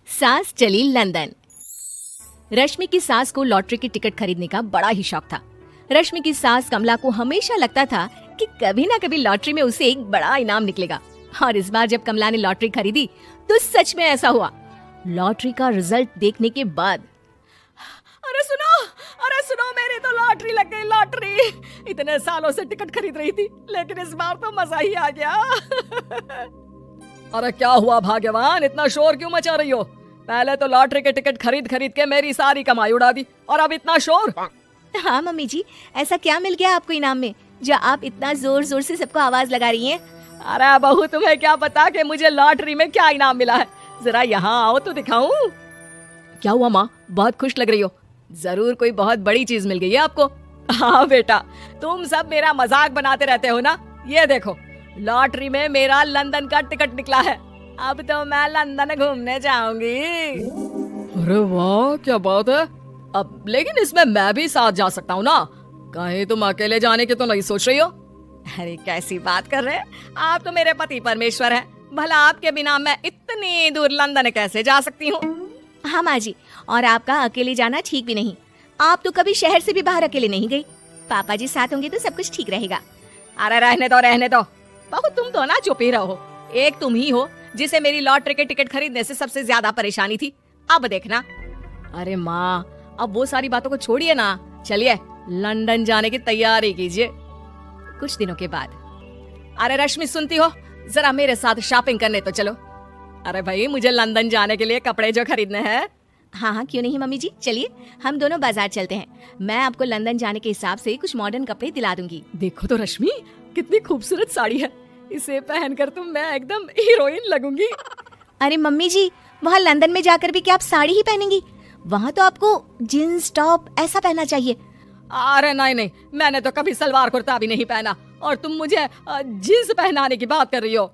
सास चली लंदन। रश्मि की सास को लॉटरी की टिकट खरीदने का बड़ा ही शौक था। रश्मि की सास कमला को हमेशा लगता था कि कभी ना कभी लॉटरी में उसे एक बड़ा इनाम निकलेगा। और इस बार जब कमला ने लॉटरी खरीदी तो सच में ऐसा हुआ। लॉटरी का रिजल्ट देखने के बाद अरे सुनो मेरी तो लॉटरी लग गई, लॉटरी। इतने सालों से टिकट खरीद रही थी लेकिन इस बार तो मजा ही आ गया। अरे क्या हुआ भाग्यवान, इतना शोर क्यों मचा रही हो? पहले तो लॉटरी के टिकट खरीद खरीद के मेरी सारी कमाई उड़ा दी और अब इतना शोर। हाँ मम्मी जी, ऐसा क्या मिल गया आपको इनाम में जो आप इतना जोर जोर से सबको आवाज लगा रही हैं? अरे बहू, तुम्हें क्या पता कि मुझे लॉटरी में क्या इनाम मिला है। जरा यहाँ आओ तो दिखाऊं। क्या हुआ माँ, बहुत खुश लग रही हो? जरूर कोई बहुत बड़ी चीज मिल गई है आपको। हाँ बेटा, तुम सब मेरा मजाक बनाते रहते हो ना। ये देखो, लॉटरी में मेरा लंदन का टिकट निकला है। अब तो मैं लंदन घूमने जाऊंगी। अरे वाह, क्या बात है। अब लेकिन इसमें मैं भी साथ जा सकता हूँ ना? कहीं तुम अकेले जाने की तो नहीं सोच रही हो? अरे कैसी बात कर रहे हैं आप, तो मेरे पति परमेश्वर हैं। भला आपके बिना मैं इतनी दूर लंदन कैसे जा सकती हूँ? हाँ माँ जी, और आपका अकेले जाना ठीक भी नहीं। आप तो कभी शहर से भी बाहर अकेले नहीं गई। पापा जी साथ होंगे तो सब कुछ ठीक रहेगा। अरे रहने दो बहू, तुम तो ना चुप ही रहो। एक तुम ही हो जिसे मेरी लॉटरी के टिकट खरीदने से सबसे ज्यादा परेशानी थी। अब देखना। अरे माँ, अब वो सारी बातों को छोड़िए ना, चलिए लंदन जाने की तैयारी कीजिए। कुछ दिनों के बाद, अरे रश्मि, सुनती हो? जरा मेरे साथ शॉपिंग करने तो चलो। अरे भाई, मुझे लंदन जाने के लिए कपड़े जो खरीदने हैं। हाँ क्यों नहीं मम्मी जी, चलिए हम दोनों बाजार चलते हैं। मैं आपको लंदन जाने के हिसाब से कुछ मॉडर्न कपड़े दिला दूंगी। देखो तो रश्मि, कितनी खूबसूरत साड़ी है। इसे पहनकर तो मैं एकदम हीरोइन लगूंगी। अरे मम्मी जी, वहाँ लंदन में जाकर भी क्या आप साड़ी ही पहनेंगी? वहाँ तो आपको जींस टॉप ऐसा पहनना चाहिए। अरे नहीं, मैंने तो कभी सलवार कुर्ता भी नहीं पहना और तुम मुझे जींस पहनाने की बात कर रही हो।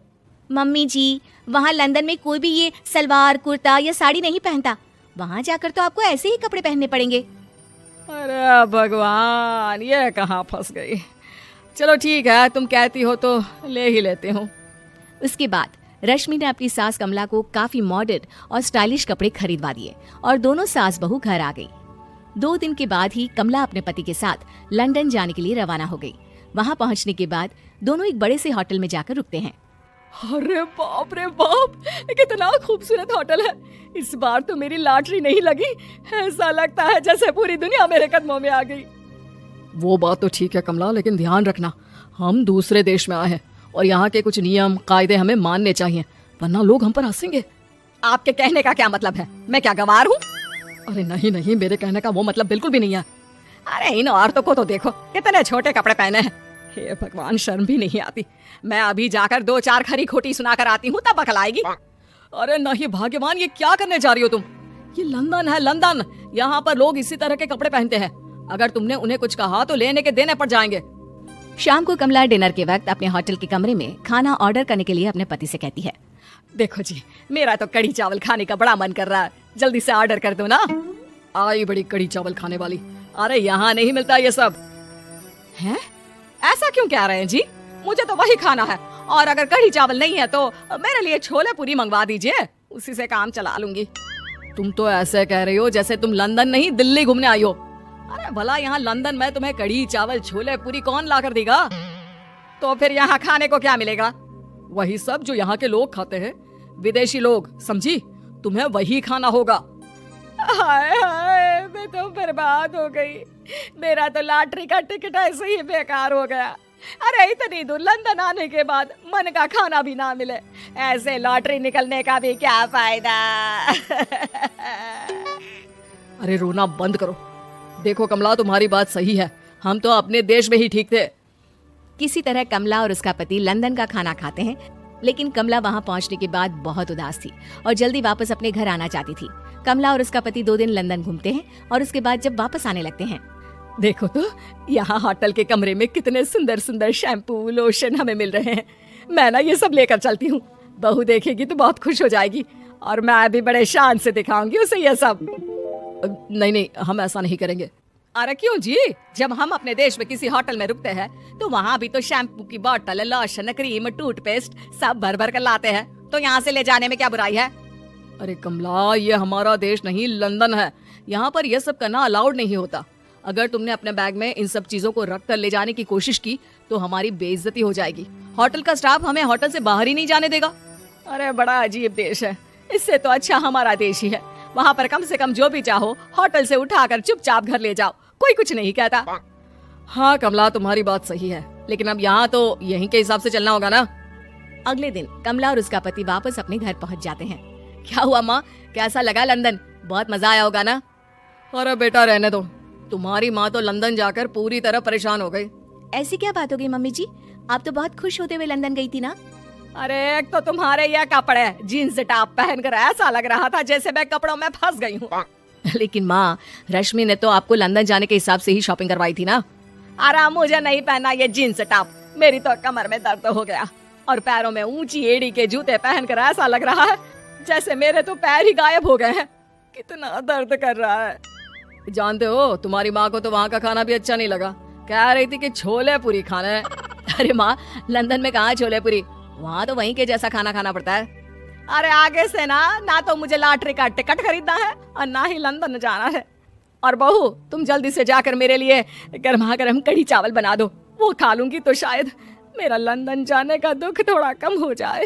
मम्मी जी, वहाँ लंदन में कोई भी ये सलवार कुर्ता या साड़ी नहीं पहनता। वहाँ जाकर तो आपको ऐसे ही कपड़े पहनने पड़ेंगे। अरे भगवान, ये कहाँ फंस गई। चलो ठीक है, तुम कहती हो तो ले ही लेती हूँ। उसके बाद रश्मि ने अपनी सास कमला को काफी मॉडर्न और स्टाइलिश कपड़े खरीदवा दिए और दोनों सास बहू घर आ गई। 2 दिन के बाद ही कमला अपने पति के साथ लंदन जाने के लिए रवाना हो गई। वहाँ पहुँचने के बाद दोनों एक बड़े से होटल में जाकर रुकते हैं। अरे बाप रे बाप, कितना खूबसूरत होटल है। इस बार तो मेरी लॉटरी नहीं लगी। ऐसा लगता है जैसे पूरी दुनिया मेरे कदमों में आ गई। वो बात तो ठीक है कमला, लेकिन ध्यान रखना, हम दूसरे देश में आए हैं और यहाँ के कुछ नियम कायदे हमें मानने चाहिए, वरना लोग हम पर हंसेंगे। आपके कहने का क्या मतलब है? मैं क्या गवार हूँ? अरे नहीं, मेरे कहने का वो मतलब बिल्कुल भी नहीं है। अरे इन औरतों को तो देखो, कितने छोटे कपड़े पहने हैं। हे भगवान, शर्म भी नहीं आती। मैं अभी जाकर 2-4 खरी खोटी सुनाकर आती हूँ, तब अकल आएगी। अरे नहीं भाग्यवान, ये क्या करने जा रही हो तुम? ये लंदन है, लंदन। यहाँ पर लोग इसी तरह के कपड़े पहनते हैं। अगर तुमने उन्हें कुछ कहा तो लेने के देने पड़ जाएंगे। शाम को कमला डिनर के वक्त अपने होटल के कमरे में खाना ऑर्डर करने के लिए अपने पति से कहती है, देखो जी, मेरा तो कढ़ी चावल खाने का बड़ा मन कर रहा है, जल्दी से ऑर्डर कर दो ना। आई बड़ी कढ़ी चावल खाने वाली। अरे यहाँ नहीं मिलता ये सब। हैं? ऐसा क्यों कह रहे हैं जी? मुझे तो वही खाना है, और अगर कढ़ी चावल नहीं है तो मेरे लिए छोले पूरी मंगवा दीजिए, उसी से काम चला लूंगी। तुम तो ऐसे कह रही हो जैसे तुम लंदन नहीं दिल्ली घूमने आई हो। अरे भला यहाँ लंदन में तुम्हें कढ़ी चावल छोले पूरी कौन ला कर देगा? तो फिर यहाँ खाने को क्या मिलेगा? वही सब जो यहाँ के लोग खाते हैं, विदेशी लोग, समझी? तुम्हें वही खाना होगा। हाय हाय, मैं तो बर्बाद हो गई। मेरा तो लॉटरी का टिकट ऐसे ही बेकार हो गया। अरे इतनी दूर लंदन आने के बाद मन का खाना भी ना मिले, ऐसे लॉटरी निकलने का भी क्या फायदा। अरे रोना बंद करो। देखो कमला, तुम्हारी बात सही है, हम तो अपने देश में ही ठीक थे। किसी तरह कमला और उसका पति लंदन का खाना खाते हैं, लेकिन कमला वहाँ पहुँचने के बाद बहुत उदास थी और जल्दी वापस अपने घर आना चाहती थी। कमला और उसका पति 2 दिन लंदन घूमते हैं और उसके बाद जब वापस आने लगते हैं, देखो तो यहाँ होटल के कमरे में कितने सुंदर सुंदर शैम्पू लोशन हमें मिल रहे हैं। मैं ना ये सब लेकर चलती हूँ, बहू देखेगी तो बहुत खुश हो जाएगी और मैं भी बड़े शान से दिखाऊंगी उसे ये सब। नहीं, हम ऐसा नहीं करेंगे। अरे क्यों जी? जब हम अपने देश में किसी होटल में रुकते हैं तो वहाँ भी तो शैम्पू की बोतल, लोशन, क्रीम, टूथपेस्ट सब भर भर कर लाते हैं, तो यहाँ से ले जाने में क्या बुराई है? अरे कमला, ये हमारा देश नहीं लंदन है। यहाँ पर यह सब करना अलाउड नहीं होता। अगर तुमने अपने बैग में इन सब चीजों को रख कर ले जाने की कोशिश की तो हमारी बेइज्जती हो जाएगी। होटल का स्टाफ हमें होटल से बाहर ही नहीं जाने देगा। अरे बड़ा अजीब देश है, इससे तो अच्छा हमारा देश ही है। वहाँ पर कम से कम जो भी चाहो होटल से उठाकर चुपचाप घर ले जाओ, कोई कुछ नहीं कहता। हाँ कमला, तुम्हारी बात सही है, लेकिन अब यहाँ तो यहीं के हिसाब से चलना होगा ना। अगले दिन कमला और उसका पति वापस अपने घर पहुंच जाते हैं। क्या हुआ माँ, कैसा लगा लंदन? बहुत मजा आया होगा ना? अरे बेटा रहने दो, तुम्हारी माँ तो लंदन जाकर पूरी तरह परेशान हो गई। ऐसी क्या बात हो गई मम्मी जी? आप तो बहुत खुश होते हुए लंदन गई थी ना? अरे एक तो तुम्हारे ये कपड़े जीन्स टॉप पहनकर ऐसा लग रहा था जैसे मैं कपड़ों में फंस गई हूँ। लेकिन माँ, रश्मि ने तो आपको लंदन जाने के हिसाब से ही शॉपिंग करवाई थी ना? अरे मुझे नहीं पहना ये जीन्स टॉप, मेरी तो कमर में दर्द हो गया और पैरों में ऊंची एड़ी के जूते पहनकर ऐसा लग रहा है जैसे मेरे तो पैर ही गायब हो गए हैं। कितना दर्द कर रहा है। जानते हो, तुम्हारी माँ को तो वहाँ का खाना भी अच्छा नहीं लगा, कह रही थी कि छोले पूरी खाना है। अरे माँ, लंदन में कहाँ छोले पूरी, वहाँ तो वहीं के जैसा खाना खाना पड़ता है। अरे आगे से ना तो मुझे लॉटरी का टिकट खरीदना है और ना ही लंदन जाना है। और बहू, तुम जल्दी से जाकर मेरे लिए गर्मा गर्म कढ़ी चावल बना दो, वो खा लूंगी तो शायद मेरा लंदन जाने का दुख थोड़ा कम हो जाए।